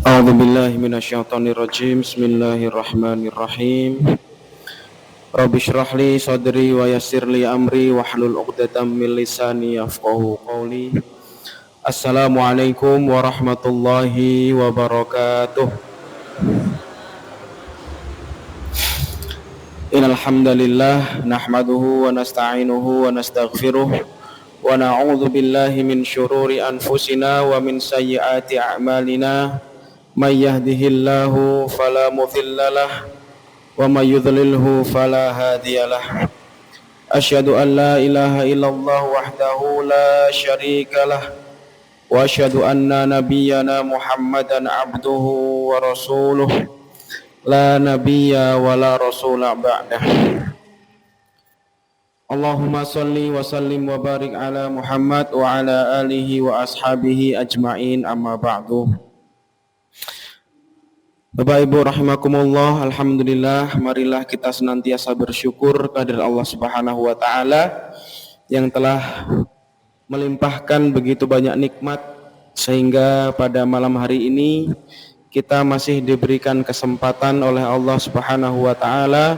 A'udzu billahi minasyaitonir rajim. Bismillahirrahmanirrahim. Rabbi shrah li sadri wa yassir li amri wahlul 'uqdatam min lisani yafqahu qawli. Assalamualaikum warahmatullahi wabarakatuh. Innal hamdalillah nahmaduhu wa nasta'inuhu wa nastaghfiruh wa na'udzu billahi min syururi anfusina wa min sayyiati a'malina. May yahdihillahu fala mudhillalah wa may yudlilhu fala hadiyalah. Asyhadu an la ilaha illallah wahdahu la syarikalah wa asyhadu anna nabiyyana Muhammadan abduhu wa rasuluh la nabiyya wa la rasula ba'dah. Allahumma salli wa sallim wa barik ala Muhammad wa ala alihi wa ashabihi ajma'in, amma ba'du. Bapak Ibu rahimakumullah, alhamdulillah, marilah kita senantiasa bersyukur kehadirat Allah Subhanahu wa taala yang telah melimpahkan begitu banyak nikmat sehingga pada malam hari ini kita masih diberikan kesempatan oleh Allah Subhanahu wa taala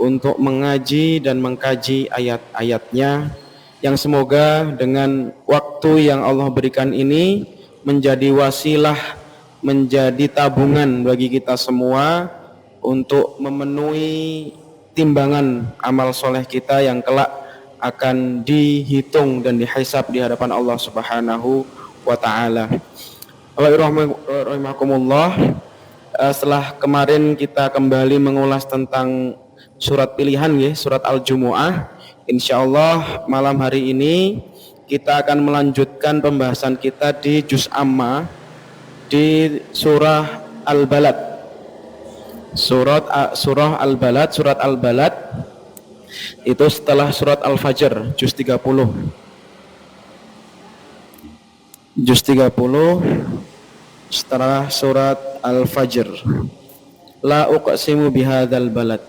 untuk mengaji dan mengkaji ayat-ayatnya, yang semoga dengan waktu yang Allah berikan ini menjadi wasilah, menjadi tabungan bagi kita semua untuk memenuhi timbangan amal soleh kita yang kelak akan dihitung dan dihisab di hadapan Allah Subhanahu wa taala. Rahimakumullah, setelah kemarin kita kembali mengulas tentang surat pilihan ya, surat Al-Jumu'ah, insyaallah malam hari ini kita akan melanjutkan pembahasan kita di juz amma di surah Al-Balad. Surah Al-Balad, surat Al-Balad itu setelah surat Al-Fajr, juz 30. Juz 30 setelah surat Al-Fajr. La uqsimu bihadzal balad.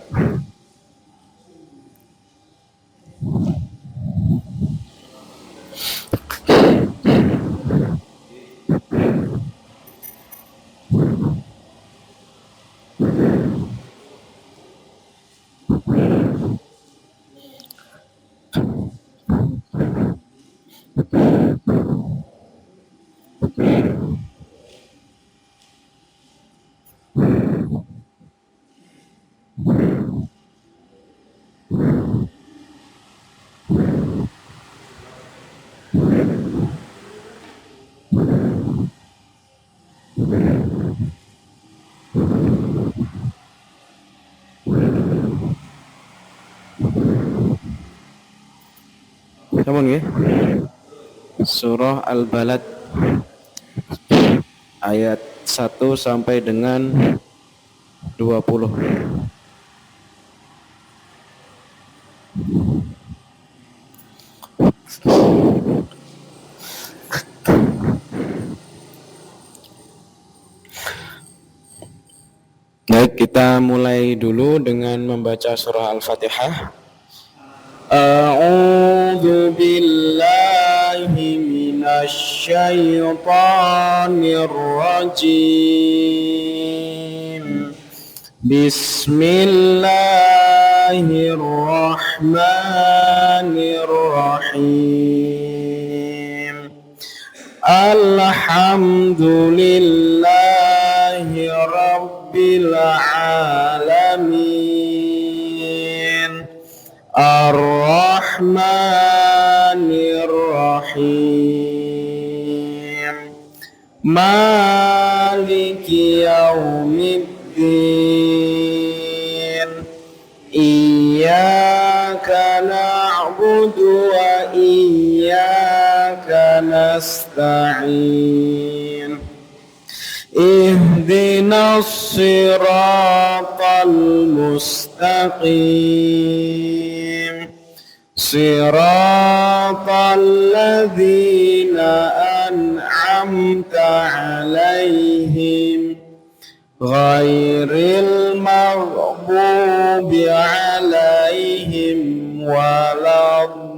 Namun ya, surah Al-Balad ayat 1 sampai dengan 20. Baik, kita mulai dulu dengan membaca surah Al-Fatihah. A'udzu billahi minasy syaithanir rajim. Bismillahirrahmanirrahim. Alhamdulillahi rabbil alamin. Ar-Rahmanir Rahim. Maliki yaumiddin. Iyyaka na'budu wa iyyaka nasta'in. Ihdinas siratal mustaqim. Siratal ladzina an'amta 'alaihim ghairil maghdubi 'alaihim waladdallin.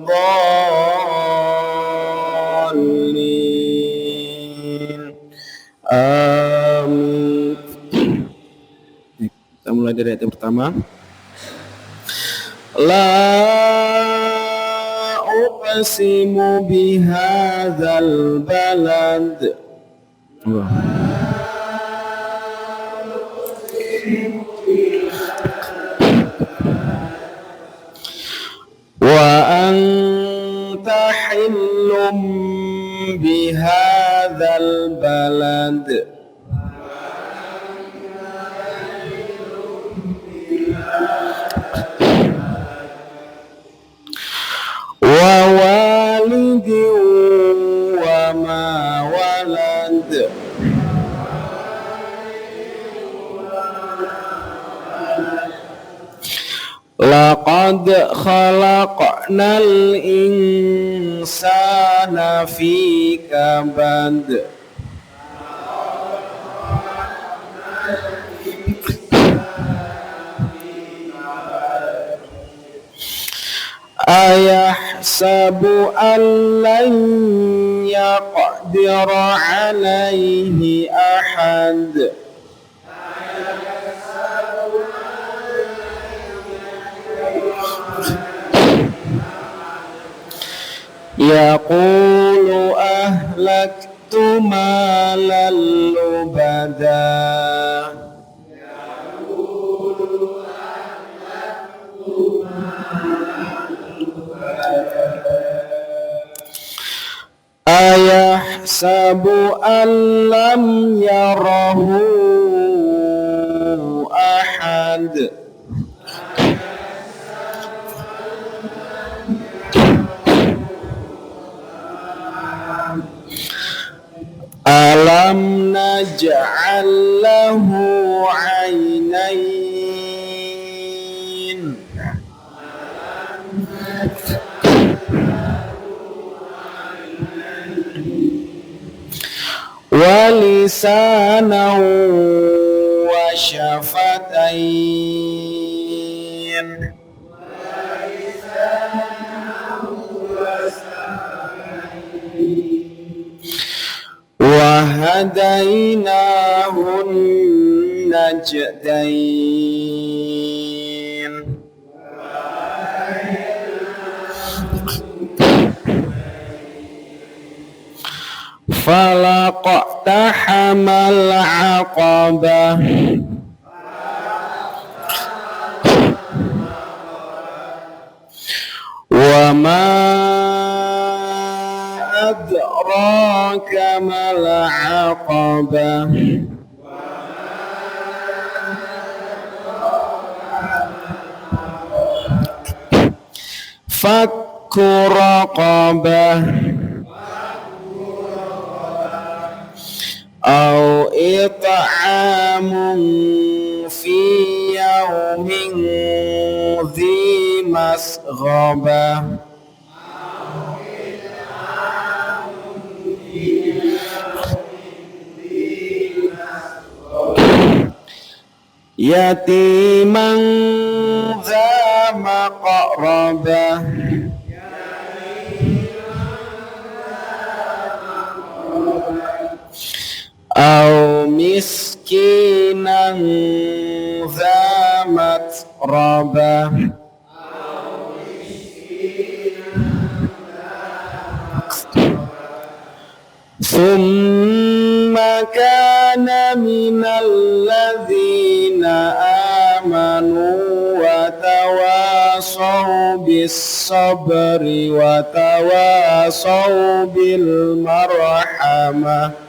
Amin. mulai dari ayat yang pertama. La uqsimu bihadzal balad. Wa anta hillum bihadzal balad. Wa walidin wa ma walad. Laqad khalaqnal insana fi kabad. Ayahsabu an lan yaqdira alaihi ahad. Yaqulu ahlaktu malan lubada. Ayahsabu an lam yarahu ahad. Alam naj'al lahu 'ainain. Wa lisanan wa syafatain. Wa hadainahun najdain. Falaqtahamal 'aqabah. Wa ma adraka mal 'aqabah. Fakku raqabah. Au it'amun fi yawmin dhi masghabah. Yatiman dha maqrabah. Au miskinan dha matrabah. Thumma kana minal ladzina amanu wa tawasaw bis sabri wa tawasaw bil marhamah.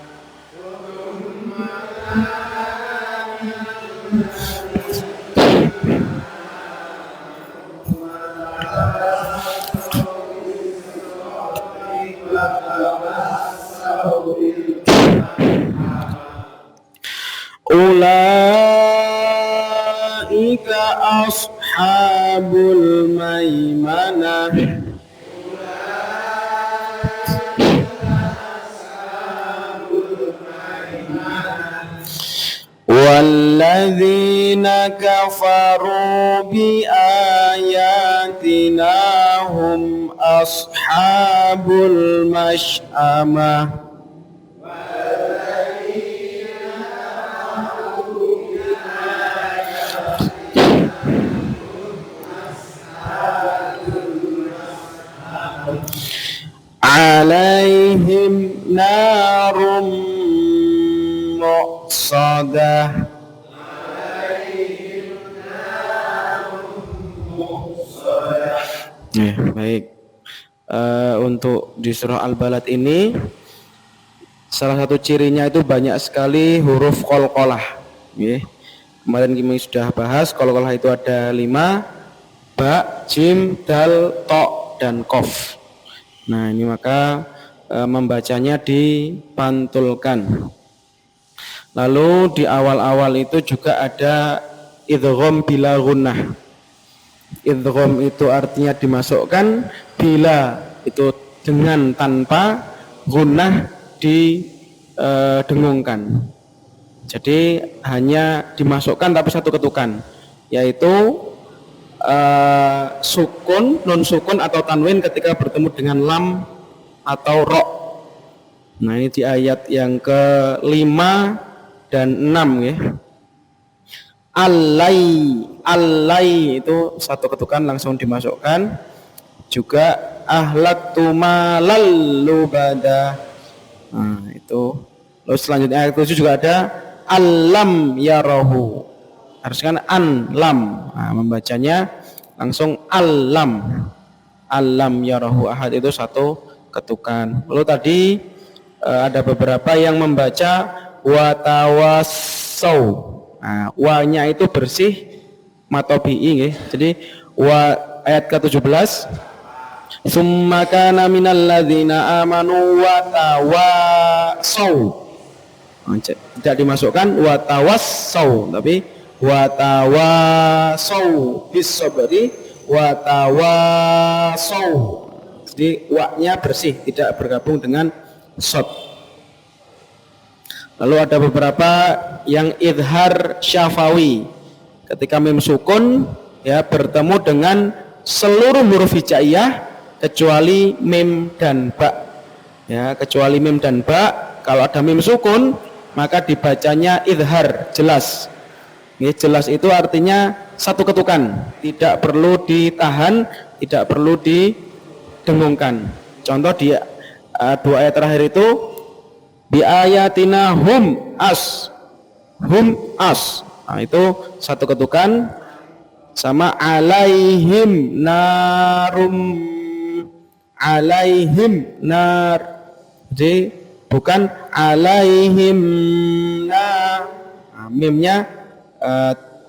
Ulaika ashabul maimanah. Walladzina kafaru bi ayatina hum ashabul mash'amah. muqsadah. Baik. Untuk di surah Al-Balad ini salah satu cirinya itu banyak sekali huruf qalqalah. Kemarin kami sudah bahas qalqalah itu ada 5, ba, jim, dal, to, dan qaf. Nah ini maka membacanya dipantulkan. Lalu di awal-awal itu juga ada idgham bila gunnah. Idgham itu artinya dimasukkan, bila itu dengan tanpa, gunnah didengungkan. Jadi hanya dimasukkan tapi satu ketukan, yaitu sukun, nun sukun atau tanwin ketika bertemu dengan lam atau ro. Nah ini di ayat yang ke-5 dan 6 ya. Allai itu satu ketukan langsung dimasukkan. Juga ahlaktu malal lubada. Nah itu. Lalu selanjutnya ayat 7 juga ada alam yarahu. Harus kan lam. Nah, membacanya langsung alam yarahu ahad, itu satu ketukan. Lalu tadi ada beberapa yang membaca watawasau. Nah, wa-nya itu bersih matobi'i ya. Jadi ayat ke-17 summa kana minal ladzina amanu watawasau. Tidak dimasukkan watawasau, tapi watawasau bis sabri watawasau. Jadi wa-nya bersih, tidak bergabung dengan shad. Lalu ada beberapa yang idhar syafawi, ketika mim sukun ya bertemu dengan seluruh huruf hijaiyah kecuali mim dan ba. Ya, kecuali mim dan ba, kalau ada mim sukun maka dibacanya idhar, jelas. Ini jelas itu artinya satu ketukan, tidak perlu ditahan, tidak perlu didengungkan. Contoh di dua ayat terakhir itu bi ayatina hum as. Nah, itu satu ketukan. Sama alaihim nar. Jadi bukan alaihim nar. Nah, mimnya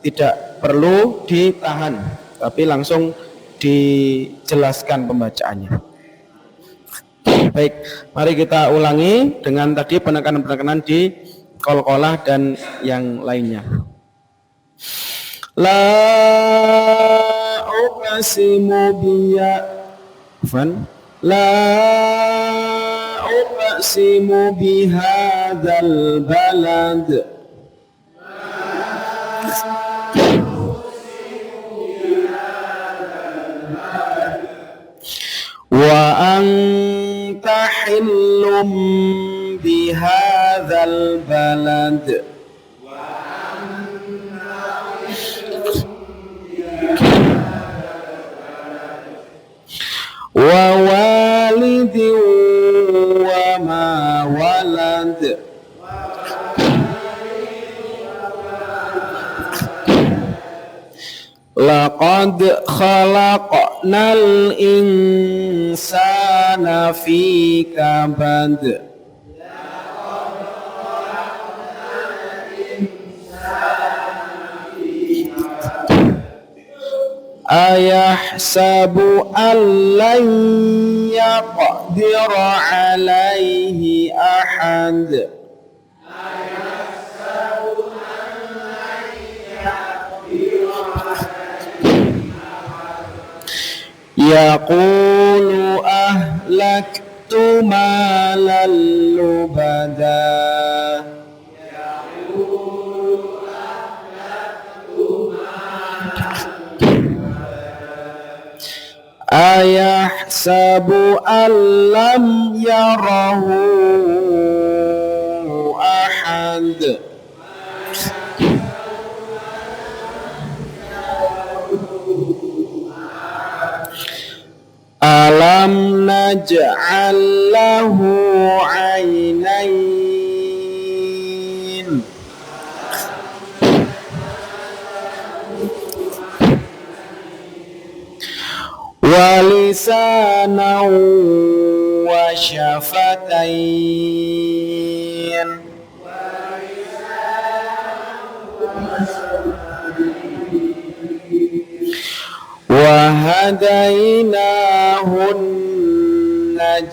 tidak perlu ditahan, tapi langsung dijelaskan pembacaannya. Baik, mari kita ulangi dengan tadi penekanan-penekanan di qalqalah dan yang lainnya. La uqsimu bihadzal balad. Wa anta hillum bihadzal balad. Wa walidin wa ma walad. Laqad khalaqnal insana fi kabad. Ayahsabu an lan yaqdira alaihi ahad. Yaqulu ahlaktu malal lubada. Ayahsabu an lam yarahu ahad. Alam naj'al lahu 'ainain. ولسانا وشفتين وهديناه النجدين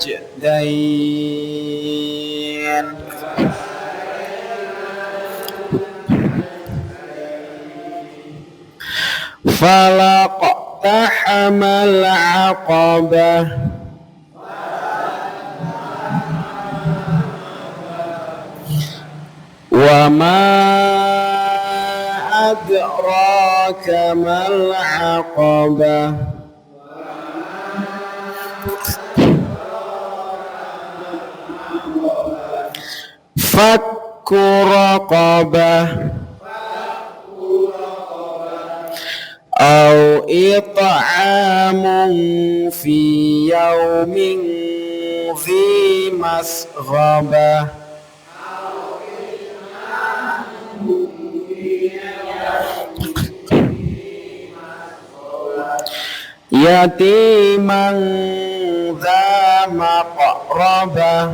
فلاقتحم العقبة وما أدراك ما العقبة فك رقبة أو إطعام في يوم ذي مسغبة يتيما ذا مقربة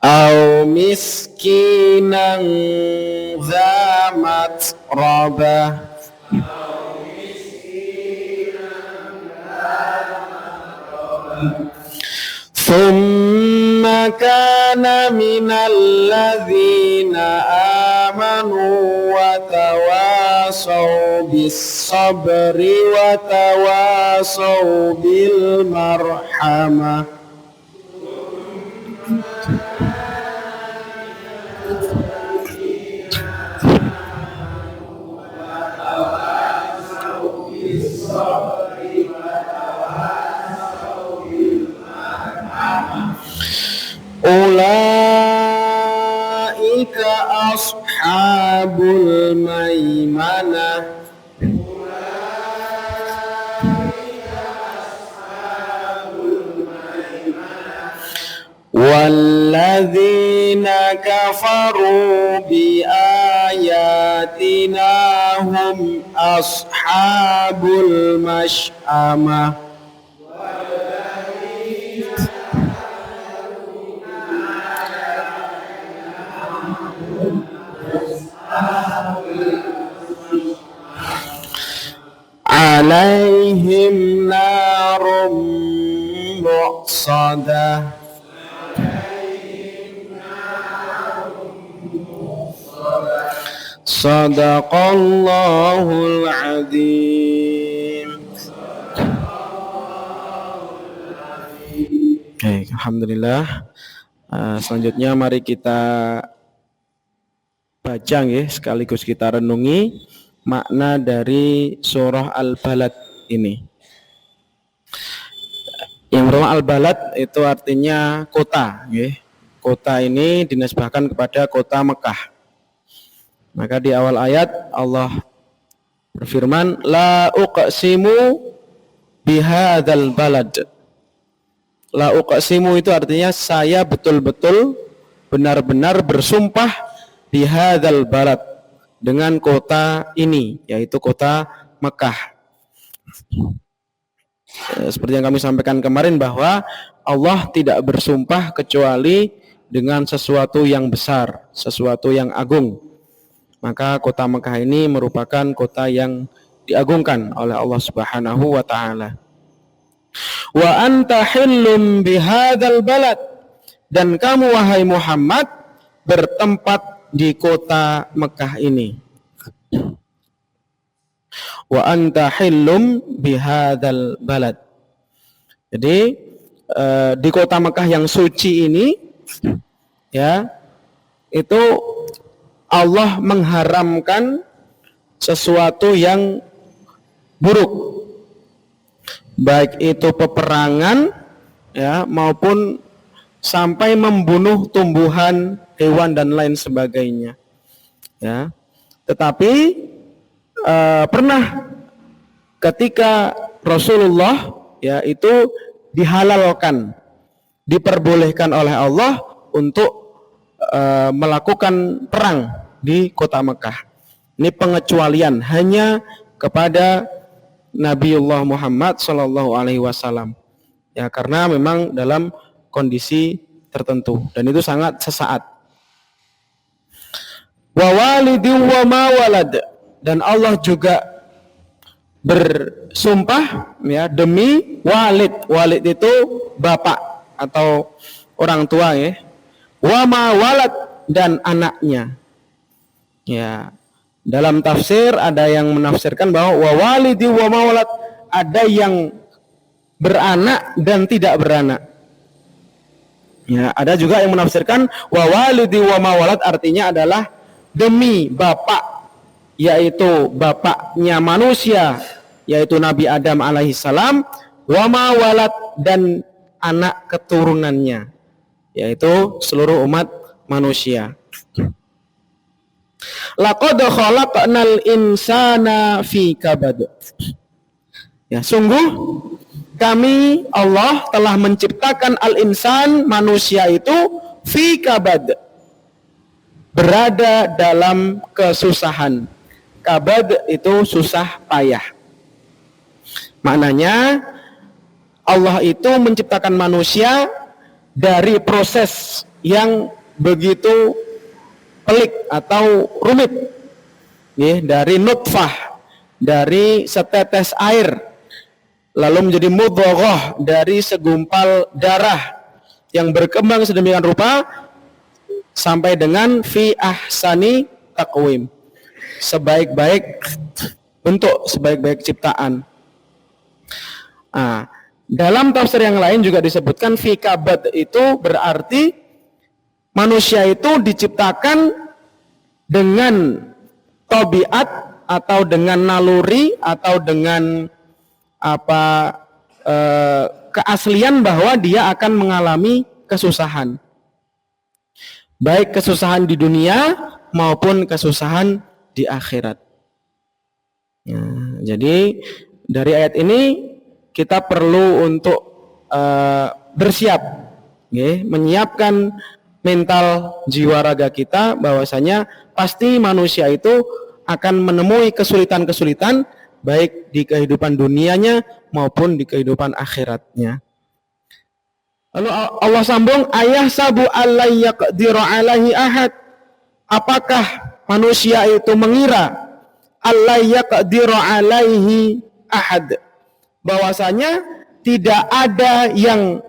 أو مسكينا ذا متربة ثم كان من الذين آمنوا وتواصوا بالصبر وتواصوا بالمرحمة أولئك أصحاب الميمنة والذين كفروا بآياتنا هم أصحاب المشأمة عليهم نار مؤصدة صدق الله العظيم. Oke, alhamdulillah. Selanjutnya mari kita baca ya, sekaligus kita renungi makna dari surah Al-Balad ini. Yang pertama, Al-Balad itu artinya kota ya. Kota ini dinisbahkan kepada kota Mekah. Maka di awal ayat Allah berfirman, la uqsimu bihadzal balad. La uqsimu itu artinya saya betul-betul benar-benar bersumpah bihadzal balad, dengan kota ini, yaitu kota Mekah. Seperti yang kami sampaikan kemarin bahwa Allah tidak bersumpah kecuali dengan sesuatu yang besar, sesuatu yang agung. Maka kota Mekah ini merupakan kota yang diagungkan oleh Allah Subhanahu wa taala. Wa anta hillum bihadzal balad, dan kamu wahai Muhammad bertempat di kota Mekah ini. Wa anta hillum bihadzal balad. Jadi di kota Mekah yang suci ini ya, itu Allah mengharamkan sesuatu yang buruk, baik itu peperangan ya maupun sampai membunuh tumbuhan, hewan dan lain sebagainya. Ya. Tetapi pernah ketika Rasulullah ya itu dihalalkan, diperbolehkan oleh Allah untuk melakukan perang di kota Mekah. Ini pengecualian hanya kepada Nabiullah Muhammad sallallahu alaihi wasallam. Ya, karena memang dalam kondisi tertentu dan itu sangat sesaat. Wa walidin wa ma walad, dan Allah juga bersumpah ya demi walid. Walid itu bapak atau orang tua ya. Wa ma walad, dan anaknya. Ya, dalam tafsir ada yang menafsirkan bahwa wa walidi wa ma walad, ada yang beranak dan tidak beranak. Ya, ada juga yang menafsirkan wa walidi wa ma walad artinya adalah demi bapak, yaitu bapaknya manusia, yaitu Nabi Adam alaihissalam, wa ma walad, dan anak keturunannya, yaitu seluruh umat manusia. Laqad khalaqnal insana fi kabad. Ya, sungguh kami Allah telah menciptakan al-insan, manusia itu fi kabad, berada dalam kesusahan. Kabad itu susah payah. Maknanya Allah itu menciptakan manusia dari proses yang begitu pelik atau rumit, ya, dari nutfah, dari setetes air, lalu menjadi mudghah, dari segumpal darah yang berkembang sedemikian rupa sampai dengan fi ahsani taqwim, sebaik-baik bentuk, sebaik-baik ciptaan. Nah, dalam tafsir yang lain juga disebutkan fi kabad itu berarti manusia itu diciptakan dengan tabiat atau dengan naluri atau dengan keaslian bahwa dia akan mengalami kesusahan, baik kesusahan di dunia maupun kesusahan di akhirat. Nah, jadi dari ayat ini kita perlu untuk bersiap, menyiapkan mental jiwa raga kita bahwasanya pasti manusia itu akan menemui kesulitan-kesulitan baik di kehidupan dunianya maupun di kehidupan akhiratnya. Lalu Allah sambung, ayah sabu allai yaqdiru alaihi ahad. Apakah manusia itu mengira allai yaqdiru alaihi ahad, bahwasanya tidak ada yang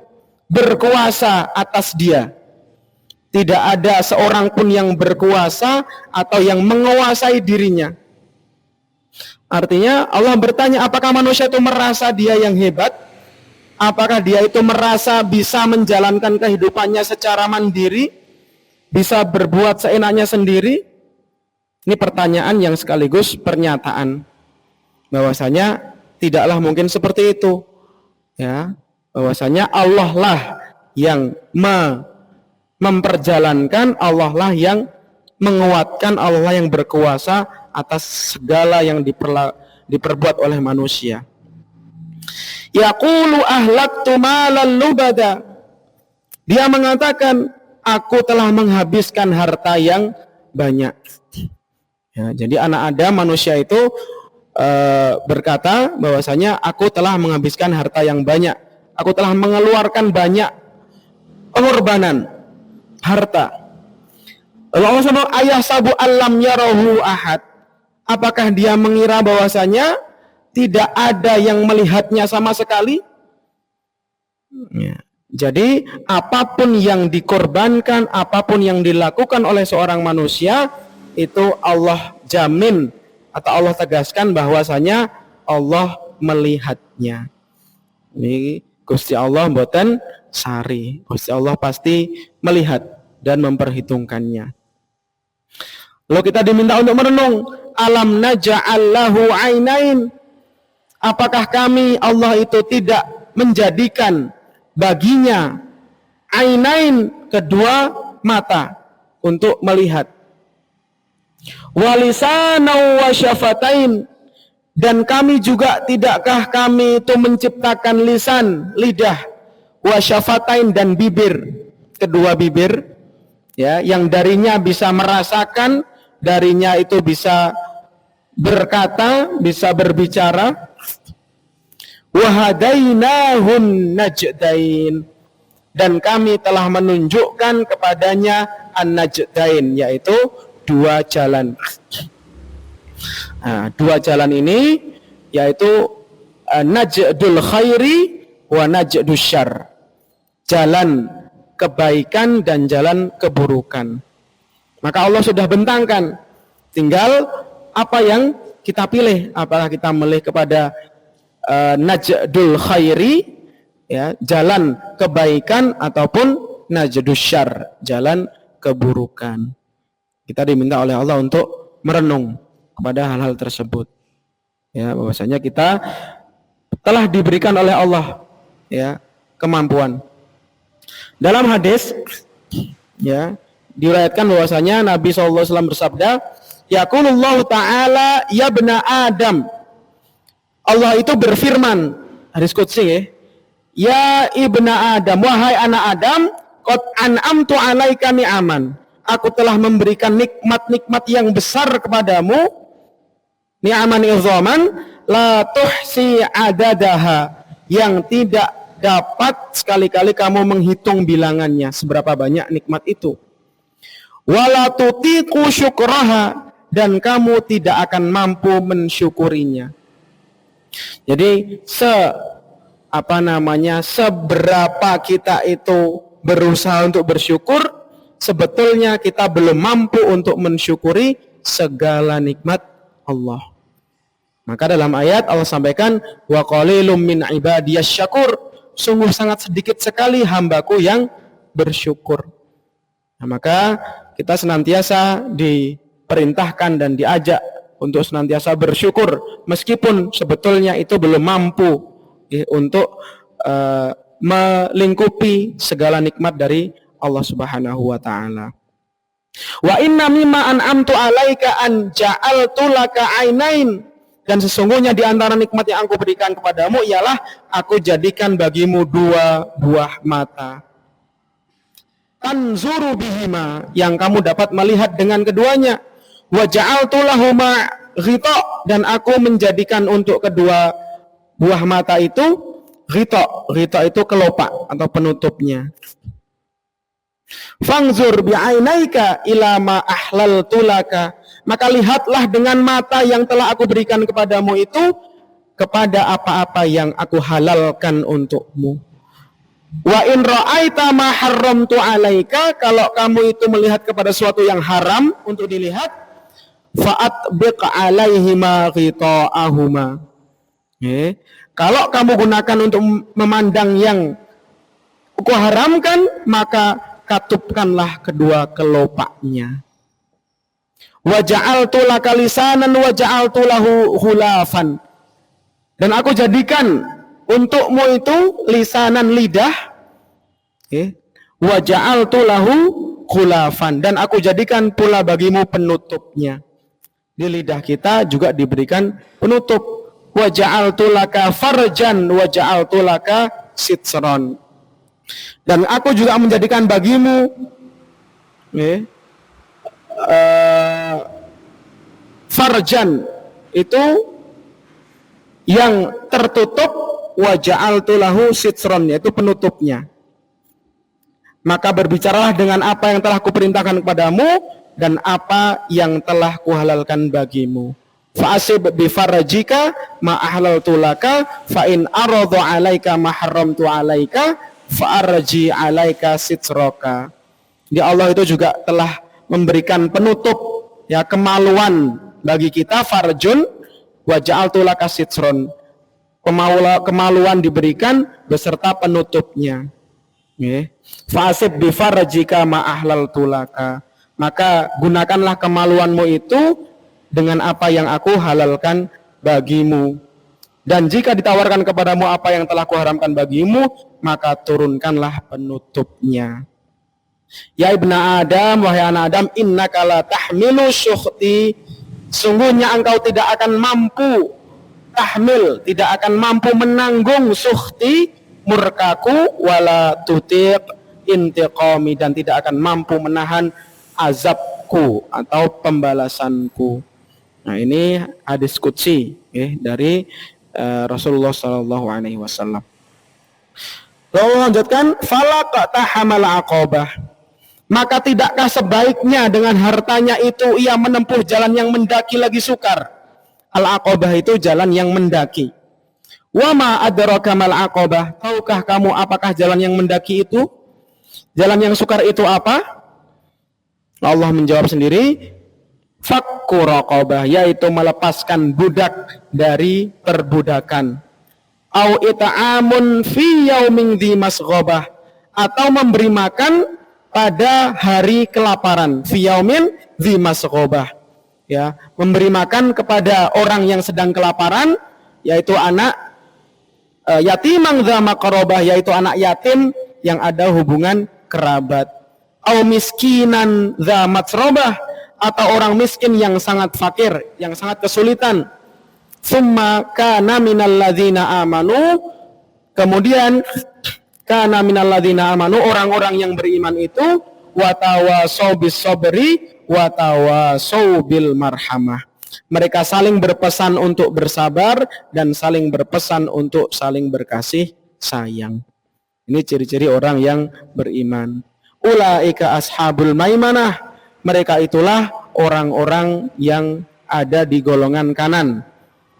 berkuasa atas dia. Tidak ada seorang pun yang berkuasa atau yang menguasai dirinya. Artinya Allah bertanya, apakah manusia itu merasa dia yang hebat? Apakah dia itu merasa bisa menjalankan kehidupannya secara mandiri? Bisa berbuat seenaknya sendiri? Ini pertanyaan yang sekaligus pernyataan. Bahwasanya tidaklah mungkin seperti itu. Ya, bahwasanya Allah lah yang memperjalankan, Allah lah yang menguatkan, Allah lah yang berkuasa atas segala yang diperbuat oleh manusia. Yaqulu ahlaktu malan lubada. Dia mengatakan, aku telah menghabiskan harta yang banyak. Ya, jadi anak Adam, manusia itu berkata bahwasanya aku telah menghabiskan harta yang banyak. Aku telah mengeluarkan banyak pengorbanan harta. Allah SWT, ayah sabu alam yarahu ahad. Apakah dia mengira bahwasanya tidak ada yang melihatnya sama sekali? Ya. Jadi apapun yang dikorbankan, apapun yang dilakukan oleh seorang manusia, itu Allah jamin atau Allah tegaskan bahwasanya Allah melihatnya. Ini Gusti Allah mboten sari. Gusti Allah pasti melihat dan memperhitungkannya. Lalu kita diminta untuk merenung, alam naj'al lahu ainain. Apakah kami Allah itu tidak menjadikan baginya ainain, kedua mata untuk melihat, walisanan wa syafatain, dan kami juga tidakkah kami itu menciptakan lisan, lidah, wa syafatain, dan bibir, kedua bibir, ya, yang darinya bisa merasakan, darinya itu bisa berkata, bisa berbicara. Wa hadainahun najdain, dan kami telah menunjukkan kepadanya an-najdain, yaitu dua jalan. Nah, dua jalan ini yaitu najdul khairi wa najdus syarr, jalan kebaikan dan jalan keburukan. Maka Allah sudah bentangkan, tinggal apa yang kita pilih, apakah kita memilih kepada najdul khairi, ya, jalan kebaikan, ataupun najdus syarr, jalan keburukan. Kita diminta oleh Allah untuk merenung kepada hal-hal tersebut. Ya, bahwasanya kita telah diberikan oleh Allah, ya, kemampuan. Dalam hadis, ya, diriwayatkan bahwasanya Nabi SAW bersabda, yaqulullahu ta'ala ya bna Adam, Allah itu berfirman, hadis qudsi, ya ibna Adam, wahai anak Adam, qad an'amtu 'alaika ni'aman, aku telah memberikan nikmat-nikmat yang besar kepadamu, ni'aman idzaman la tuhsi adadaha, yang tidak dapat sekali-kali kamu menghitung bilangannya seberapa banyak nikmat itu. Wala tutiqu syukraha, dan kamu tidak akan mampu mensyukurinya. Jadi seberapa kita itu berusaha untuk bersyukur, sebetulnya kita belum mampu untuk mensyukuri segala nikmat Allah. Maka dalam ayat Allah sampaikan, wa qalilum min ibadiyas syakur, sungguh sangat sedikit sekali hambaku yang bersyukur. Nah, maka kita senantiasa diperintahkan dan diajak untuk senantiasa bersyukur, meskipun sebetulnya itu belum mampu untuk melingkupi segala nikmat dari Allah Subhanahu wa taala. Wa inna mimma an'amtu 'alaika an ja'altu laka 'ainain, dan sesungguhnya di antara nikmat yang aku berikan kepadamu ialah aku jadikan bagimu dua buah mata. Tanzuru bihima, yang kamu dapat melihat dengan keduanya. Wa ja'altu lahuma ghita, dan aku menjadikan untuk kedua buah mata itu ghita. Ghita itu kelopak atau penutupnya. Fangzur bi'ainaika ila ma ahlaltu laka, maka lihatlah dengan mata yang telah aku berikan kepadamu itu kepada apa-apa yang aku halalkan untukmu. Wa in ra'aita ma harramtu 'alaika, kalau kamu itu melihat kepada sesuatu yang haram untuk dilihat, fa'atbiq 'alaihima ghita'ahuma. Kalau kamu gunakan untuk memandang yang aku haramkan, maka katupkanlah kedua kelopaknya. Wa ja'altu laka lisanan wa ja'altu lahu khulafan, dan aku jadikan untukmu itu lisanan, lidah, wa ja'altu lahu khulafan, dan aku jadikan pula bagimu penutupnya. Di lidah kita juga diberikan penutup. Wa ja'altu laka farjan wa ja'altu laka sitron, dan aku juga menjadikan bagimu farjan, itu yang tertutup, wa ja'altu lahu sitron, yaitu penutupnya. Maka berbicaralah dengan apa yang telah kuperintahkan kepadamu dan apa yang telah kuhalalkan bagimu. Fa'asib bi farajika ma ahlaltu laka fa in aradu 'alaika ma haramtu 'alaika fa'arji 'alaika sitraka. Di Allah itu juga telah memberikan penutup, ya, kemaluan bagi kita, farjun, wa ja'altu laka sitron, kemaluan diberikan beserta penutupnya. Fa'asib bi farajika ma ahlaltu laka, maka gunakanlah kemaluanmu itu dengan apa yang aku halalkan bagimu. Dan jika ditawarkan kepadamu apa yang telah kuharamkan bagimu, maka turunkanlah penutupnya. Ya ibna Adam, wahai anak Adam, innaka la tahmilu syukhti, sungguhnya engkau tidak akan mampu tahmil, tidak akan mampu menanggung sukhti, murkaku, wala tutiq intiqami, dan tidak akan mampu menahan azabku atau pembalasanku. Nah, ini hadis qudsi dari Rasulullah sallallahu alaihi wasallam. Lalu lanjutkan, fala tahamal aqabah. Maka tidakkah sebaiknya dengan hartanya itu ia menempuh jalan yang mendaki lagi sukar? Al-aqabah itu jalan yang mendaki. Wa ma adraka mal aqabah? Tahukah kamu apakah jalan yang mendaki itu? Jalan yang sukar itu apa? Allah menjawab sendiri, fakku raqabah, yaitu melepaskan budak dari perbudakan. Au ita'amun fi yaumin dzi masghabah, atau memberi makan pada hari kelaparan, fi yaumin dzi masghabah, ya, memberi makan kepada orang yang sedang kelaparan, yaitu anak yatimang dza maqrabah, yaitu anak yatim yang ada hubungan kerabat. Au miskinan dza matrabah, atau orang miskin yang sangat fakir, yang sangat kesulitan. Summa kana minal ladzina amanu, kemudian kana minal ladzina amanu, orang-orang yang beriman itu, watawasau bis sabri watawasau bil marhamah. Mereka saling berpesan untuk bersabar dan saling berpesan untuk saling berkasih sayang. Ini ciri-ciri orang yang beriman. Ulaika ashabul maimanah, mereka itulah orang-orang yang ada di golongan kanan,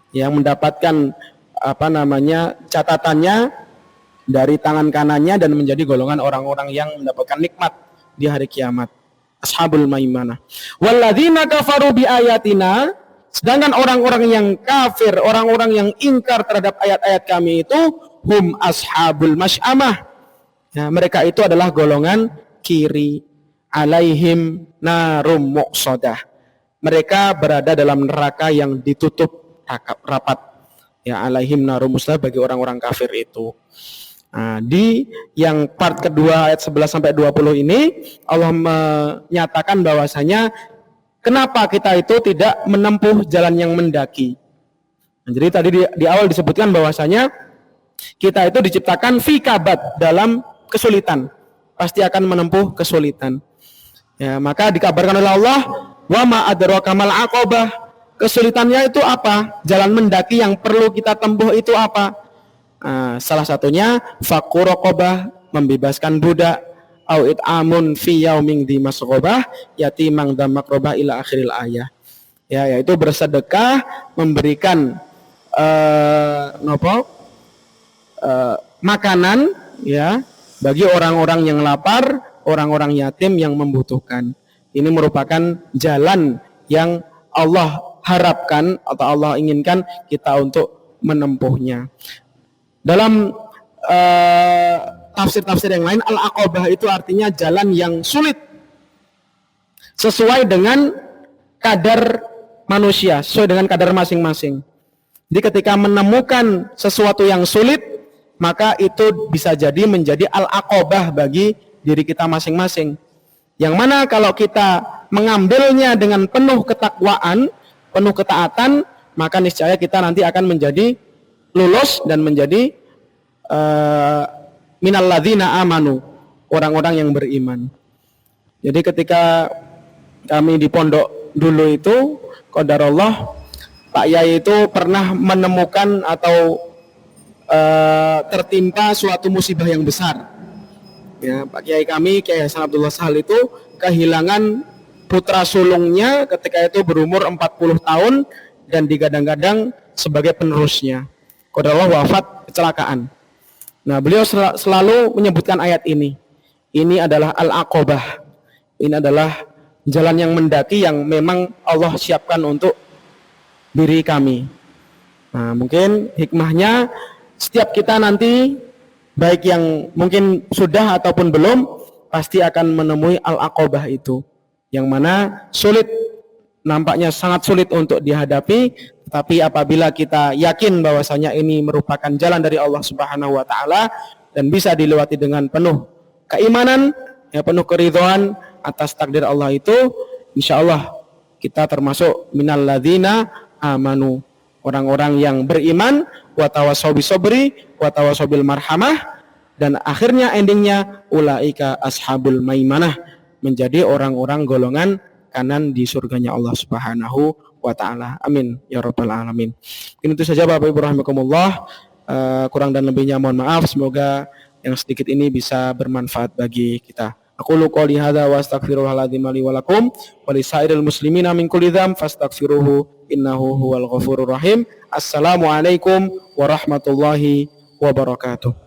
yang mendapatkan catatannya dari tangan kanannya dan menjadi golongan orang-orang yang mendapatkan nikmat di hari kiamat. Ashabul maimanah. Walladzina kafaru bi ayatina, sedangkan orang-orang yang kafir, orang-orang yang ingkar terhadap ayat-ayat kami itu, hum ashabul masy'amah. Ya, mereka itu adalah golongan kiri. Alaihim narum muqsadah. Mereka berada dalam neraka yang ditutup rapat. Ya, alaihim narum muqsadah bagi orang-orang kafir itu. Nah, di yang part kedua ayat 11 sampai 20 ini Allah menyatakan bahwasanya kenapa kita itu tidak menempuh jalan yang mendaki. Nah, jadi tadi di awal disebutkan bahwasanya kita itu diciptakan fi kabad, dalam kesulitan. Pasti akan menempuh kesulitan. Ya, maka dikabarkan oleh Allah, wa ma adraka mal aqabah. Kesulitannya itu apa? Jalan mendaki yang perlu kita tempuh itu apa? Salah satunya fakku raqabah, membebaskan budak, au it'amun fi yaumin dzi masghabah, yatimang dza maqrabah ila akhiril ayah. Ya, yaitu bersedekah, memberikan makanan, ya, bagi orang-orang yang lapar, orang-orang yatim yang membutuhkan. Ini merupakan jalan yang Allah harapkan atau Allah inginkan kita untuk menempuhnya. Dalam tafsir-tafsir yang lain, al-aqabah itu artinya jalan yang sulit sesuai dengan kadar manusia, sesuai dengan kadar masing-masing. Jadi ketika menemukan sesuatu yang sulit, maka itu bisa jadi menjadi al-aqabah bagi diri kita masing-masing. Yang mana kalau kita mengambilnya dengan penuh ketakwaan, penuh ketaatan, maka niscaya kita nanti akan menjadi lulus dan menjadi minal ladzina amanu, orang-orang yang beriman. Jadi ketika kami di pondok dulu itu, qadarullah, Pak Yai itu pernah menemukan atau tertimpa suatu musibah yang besar. Ya, Pak Kiai kami, Kiai Hasan Abdullah Sahal itu kehilangan putra sulungnya ketika itu berumur 40 tahun dan digadang-gadang sebagai penerusnya. Qadarullah wafat kecelakaan. Nah, beliau selalu menyebutkan ayat ini. Ini adalah al-aqabah. Ini adalah jalan yang mendaki yang memang Allah siapkan untuk diri kami. Nah, mungkin hikmahnya setiap kita nanti, baik yang mungkin sudah ataupun belum, pasti akan menemui al-aqabah itu, yang mana sulit, nampaknya sangat sulit untuk dihadapi, tapi apabila kita yakin bahwasanya ini merupakan jalan dari Allah Subhanahu wa taala dan bisa dilewati dengan penuh keimanan, ya, penuh keridhaan atas takdir Allah itu, insyaallah kita termasuk minal ladzina amanu, orang-orang yang beriman, wa tawassaw bis sabri wa tawassaw bil marhamah, dan akhirnya endingnya ulaika ashabul maimanah, menjadi orang-orang golongan kanan di surganya Allah Subhanahu wa taala. Amin ya rabbal alamin. Mungkin itu saja Bapak Ibu rahimakumullah. Kurang dan lebihnya mohon maaf. Semoga yang sedikit ini bisa bermanfaat bagi kita. Aku qouli hadza wa astaghfirullahaladzim li wa lakum wa lisairil muslimina min kulli dzam fastaghfiruhu innahu huwal ghafurur rahim. Assalamualaikum warahmatullahi wabarakatuh.